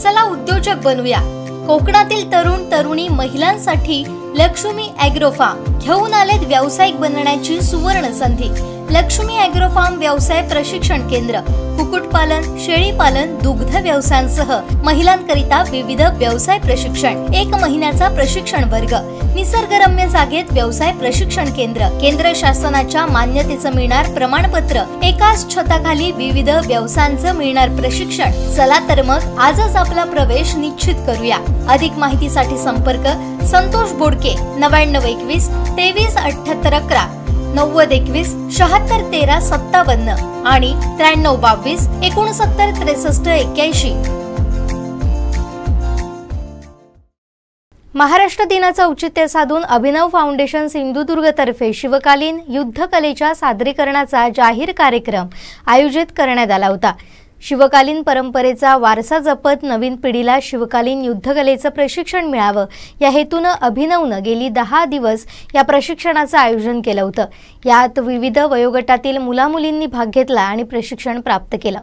चला उद्योजक बनूया। कोकणातील तरुण तरुणी महिलांसाठी लक्ष्मी ॲग्रो फार्म घेऊन आलेत व्यावसायिक बनण्याची सुवर्ण संधी। लक्ष्मी ॲग्रो फार्म व्यवसाय प्रशिक्षण केंद्र, कुक्कुटपालन, शेळीपालन, दुग्ध व्यवसायांसह महिलांकरिता विविध व्यवसाय प्रशिक्षण, 1 महिन्याचा प्रशिक्षण वर्ग, निसर्गरम्य जागेत व्यवसाय प्रशिक्षण केंद्र, केंद्र शासनाच्या मान्यतेचं मिळणार प्रमाणपत्र, एकाच छताखाली विविध व्यवसायांचं मिळणार प्रशिक्षण। चला तर मग आजच आपला प्रवेश निश्चित करूया। अधिक माहितीसाठी संपर्क संतोष बोडके 9921 237811 9021 7613 57 आणि 9322 69 63 81। महाराष्ट्र दिनाचं औचित्य साधून अभिनव फाउंडेशन सिंधुदुर्ग तर्फे शिवकालीन युद्धकलेच्या सादरीकरणाचा जाहीर कार्यक्रम आयोजित करण्यात आला होता। शिवकालीन परंपरेचा वारसा जपत नवीन पिढीला शिवकालीन युद्धकलेचं प्रशिक्षण मिळावं या हेतूनं अभिनवनं गेली 10 दिवस या प्रशिक्षणाचं आयोजन केलं होतं। यात विविध वयोगटातील मुलामुलींनी भाग घेतला आणि प्रशिक्षण प्राप्त केलं।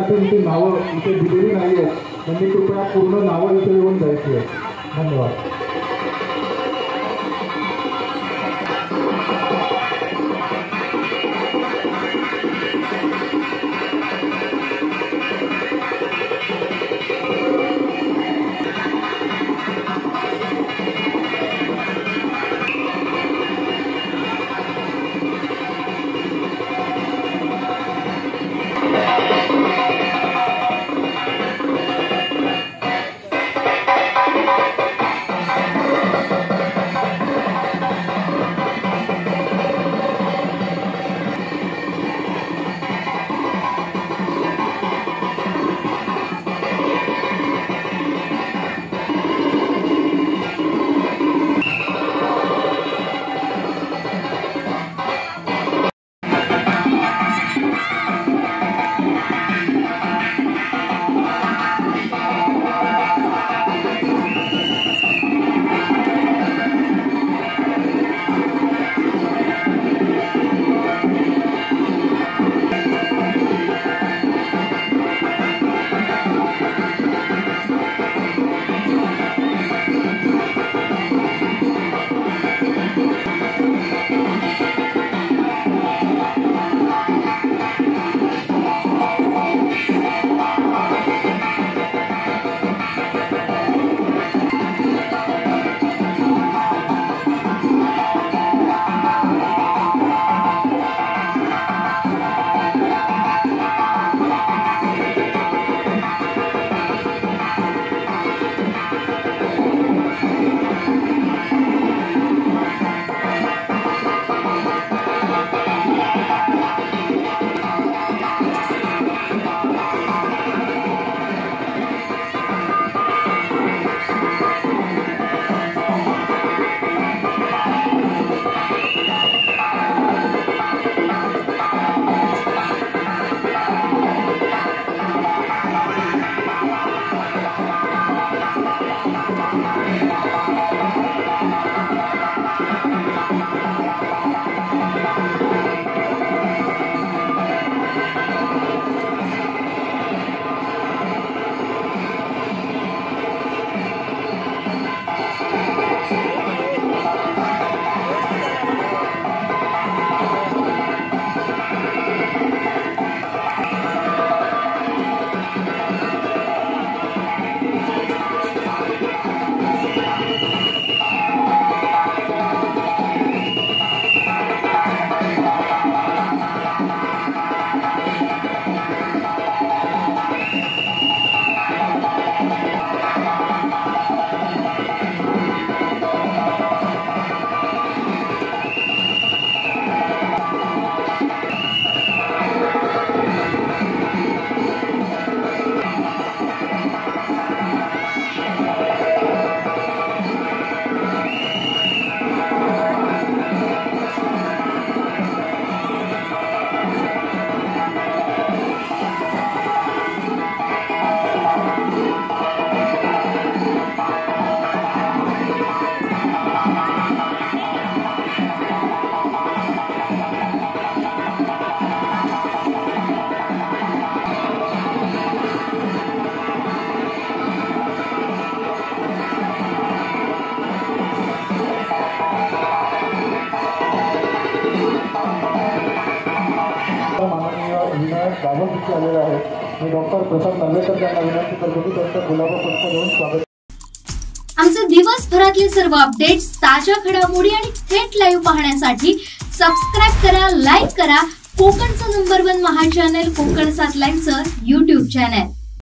कोकणातील इथे नावं इथे दिलेली नाही आहेत, म्हणजे कृपया पूर्ण नावं इथे येऊन द्यायची आहेत. धन्यवाद. बाबांची आलेले आहेत. मी डॉक्टर प्रसाद नांदेकर यांना विनंती करतो की त्यांचं गुलाबा पुष्प देऊन स्वागत. आमचे दिवसभरातले सर्व अपडेट्स, ताज्या घडामोडी आणि थेट लाईव्ह पाहण्यासाठी सबस्क्राइब करा, लाईक करा कोकणचं नंबर 1 महा चॅनल कोकण 7 लाईव्हचं YouTube चॅनल.